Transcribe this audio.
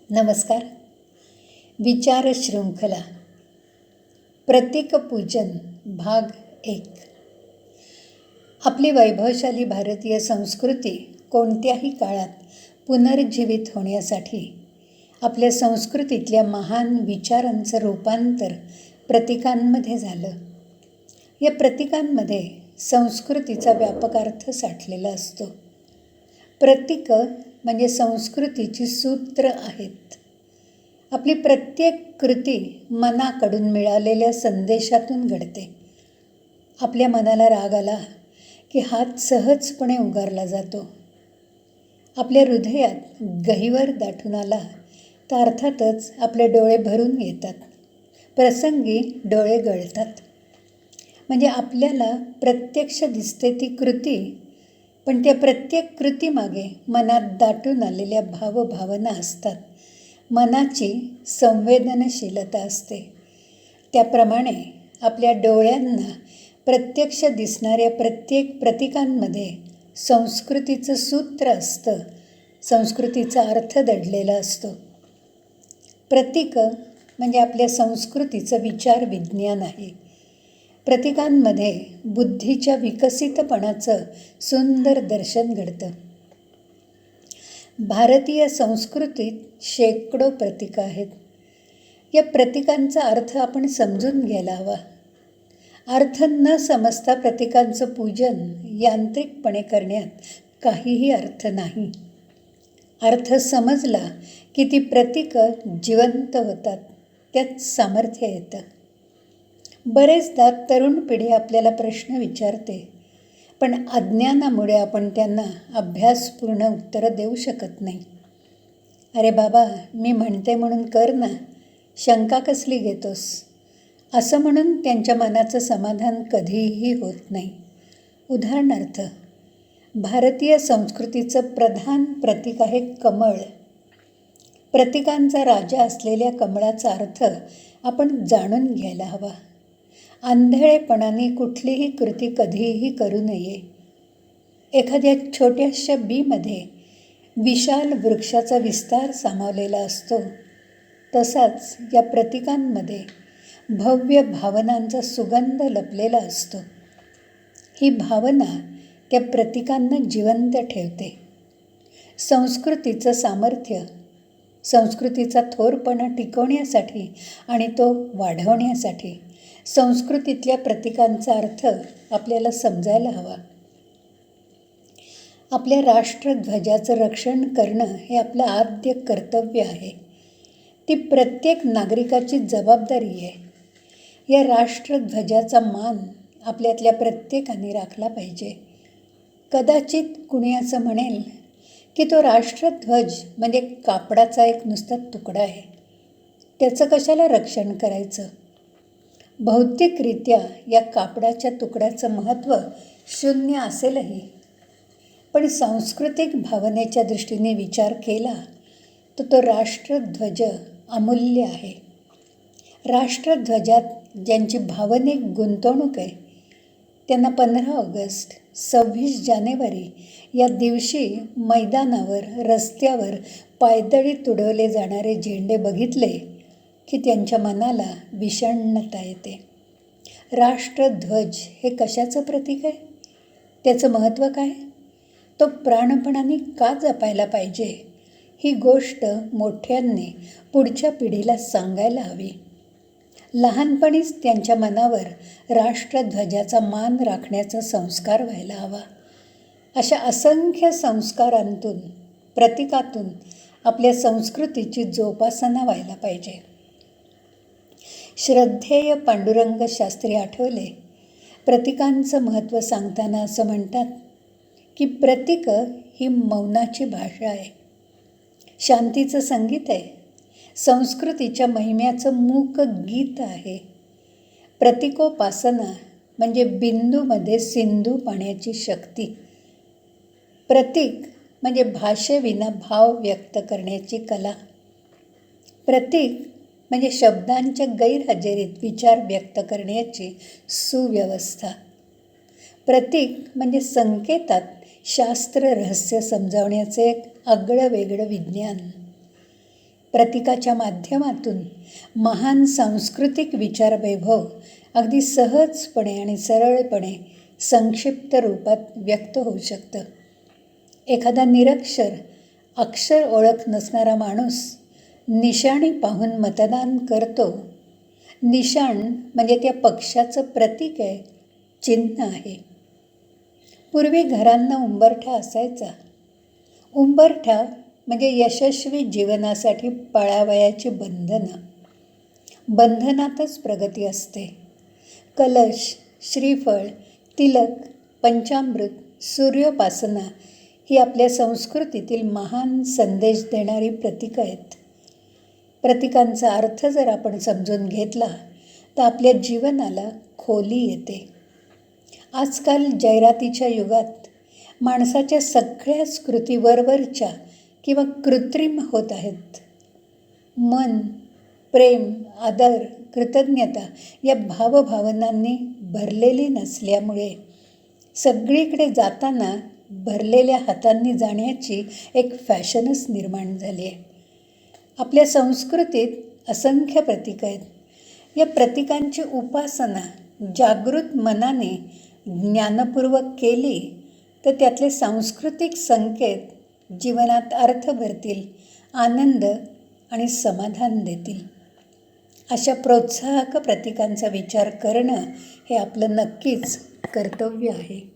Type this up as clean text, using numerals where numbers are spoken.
नमस्कार. विचार शृंखला प्रतीकपूजन भाग 1. आपली वैभवशाली भारतीय संस्कृती कोणत्याही काळात पुनर्जीवित होण्यासाठी आपल्या संस्कृतीतल्या महान विचारांचं रूपांतर प्रतीकांमध्ये झालं. या प्रतीकांमध्ये संस्कृतीचा व्यापक अर्थ साठलेला असतो. प्रतीकं म्हणजे संस्कृतीची सूत्र आहेत. आपली प्रत्येक कृती मनाकडून मिळालेल्या संदेशातून घडते. आपल्या मनाला राग आला की हात सहजपणे उगारला जातो. आपल्या हृदयात गहिवर दाटून आला तर अर्थातच आपले डोळे भरून येतात, प्रसंगी डोळे गळतात. म्हणजे आपल्याला प्रत्यक्ष दिसते ती कृती, पण त्या प्रत्येक कृतीमागे मनात दाटून आलेल्या भावभावना असतात. मनाची संवेदनशीलता असते. त्याप्रमाणे आपल्या डोळ्यांना प्रत्यक्ष दिसणाऱ्या प्रत्येक प्रतीकांमध्ये संस्कृतीचं सूत्र असतं, संस्कृतीचा अर्थ दडलेला असतो. प्रतीकं म्हणजे आपल्या संस्कृतीचं विचार विज्ञान आहे. प्रतीकांमध्ये बुद्धीच्या विकसितपणाचं सुंदर दर्शन घडतं. भारतीय संस्कृतीत शेकडो प्रतीकं आहेत. या प्रतीकांचा अर्थ आपण समजून घ्यायला हवा. अर्थ न समजता प्रतीकांचं पूजन यांत्रिकपणे करण्यात काहीही अर्थ नाही. अर्थ समजला की ती प्रतीकं जिवंत होतात, त्यात सामर्थ्य येतं. बरेचदा तरुण पिढी आपल्याला प्रश्न विचारते, पण अज्ञानामुळे आपण त्यांना अभ्यासपूर्ण उत्तरं देऊ शकत नाही. अरे बाबा, मी म्हणते म्हणून कर ना, शंका कसली घेतोस, असं म्हणून त्यांच्या मनाचं समाधान कधीही होत नाही. उदाहरणार्थ, भारतीय संस्कृतीचं प्रधान प्रतीक आहे कमळ. प्रतीकांचा राजा असलेल्या कमळाचा अर्थ आपण जाणून घ्यायला हवा. आंधळेपणाने कुठलीही कृती कधीही करू नये. एखाद्या छोट्याशा बीमध्ये विशाल वृक्षाचा विस्तार सामावलेला असतो, तसाच या प्रतीकांमध्ये भव्य भावनांचा सुगंध लपलेला असतो. ही भावना त्या प्रतीकांना जिवंत ठेवते. संस्कृतीचं सामर्थ्य, संस्कृतीचा थोरपणा टिकवण्यासाठी आणि तो वाढवण्यासाठी संस्कृतीतल्या प्रतीकांचा अर्थ आपल्याला समजायला हवा. आपल्या राष्ट्रध्वजाचं रक्षण करणं हे आपलं आद्य कर्तव्य आहे. ती प्रत्येक नागरिकाची जबाबदारी आहे. या राष्ट्रध्वजाचा मान आपल्यातल्या प्रत्येकाने राखला पाहिजे. कदाचित कुणी असं म्हणेल की तो राष्ट्रध्वज म्हणजे कापडाचा एक नुसता तुकडा आहे, त्याचं कशाला रक्षण करायचं. भौतिकरित्या या कापडाच्या तुकड्याचं महत्त्व शून्य असेलही, पण सांस्कृतिक भावनेच्या दृष्टीने विचार केला तर तो राष्ट्रध्वज अमूल्य आहे. राष्ट्रध्वजात ज्यांची भावनिक गुंतवणूक आहे त्यांना 15 ऑगस्ट, 26 जानेवारी या दिवशी मैदानावर, रस्त्यावर पायदळी तुडवले जाणारे झेंडे बघितले की त्यांच्या मनाला विषण्णता येते. राष्ट्रध्वज हे कशाचं प्रतीक आहे? त्याचं महत्त्व काय? तो प्राणपणाने का जपायला पाहिजे? ही गोष्ट मोठ्यांनी पुढच्या पिढीला सांगायला हवी. लहानपणीच त्यांच्या मनावर राष्ट्रध्वजाचा मान राखण्याचा संस्कार व्हायला हवा. अशा असंख्य संस्कारांतून, प्रतीकातून आपल्या संस्कृतीची जोपासना व्हायला पाहिजे. श्रद्धेय पांडुरंग शास्त्री आठवले प्रतीकांचं महत्त्व सांगताना असं म्हणतात की प्रतीकं ही मौनाची भाषा आहे, शांतीचं संगीत आहे, संस्कृतीच्या महिम्याचं मूक गीत आहे. प्रतीकोपासना म्हणजे बिंदूमध्ये सिंधू पाण्याची शक्ती. प्रतीक म्हणजे भाषेविना भाव व्यक्त करण्याची कला. प्रतीक म्हणजे शब्दांच्या गैरहजेरीत विचार व्यक्त करण्याची सुव्यवस्था. प्रतीक म्हणजे संकेतात शास्त्र रहस्य समजावण्याचे एक आगळं वेगळं विज्ञान. प्रतीकाच्या माध्यमातून महान सांस्कृतिक विचारवैभव अगदी सहजपणे आणि सरळपणे संक्षिप्त रूपात व्यक्त होऊ शकतं. एखादा निरक्षर, अक्षर ओळख नसणारा माणूस निशाणी पाहून मतदान करतो. निशाण म्हणजे त्या पक्षाचं प्रतीक आहे, चिन्ह आहे. पूर्वी घरांना उंबरठा असायचा. उंबरठा म्हणजे यशस्वी जीवनासाठी पाळावयाची बंधनं. बंधनातच प्रगती असते. कलश, श्रीफळ, तिलक, पंचामृत, सूर्योपासना ही आपल्या संस्कृतीतील महान संदेश देणारी प्रतीकं आहेत. प्रतीकांचा अर्थ जर आपण समजून घेतला तर आपल्या जीवनाला खोली येते. आजकाल जाहिरातीच्या युगात माणसाच्या सगळ्याच कृती वरवरच्या किंवा कृत्रिम होत आहेत. मन, प्रेम, आदर, कृतज्ञता या भावभावनांनी भरलेली नसल्यामुळे सगळीकडे जाताना भरलेल्या हातांनी जाण्याची एक फॅशनच निर्माण झाली आहे. आपल्या संस्कृतीत असंख्य प्रतीकं आहेत. या प्रतीकांची उपासना जागृत मनाने ज्ञानपूर्वक केली तर त्यातले सांस्कृतिक संकेत जीवनात अर्थ भरतील, आनंद आणि समाधान देतील. अशा प्रोत्साहक प्रतीकांचा विचार करणं हे आपलं नक्कीच कर्तव्य आहे.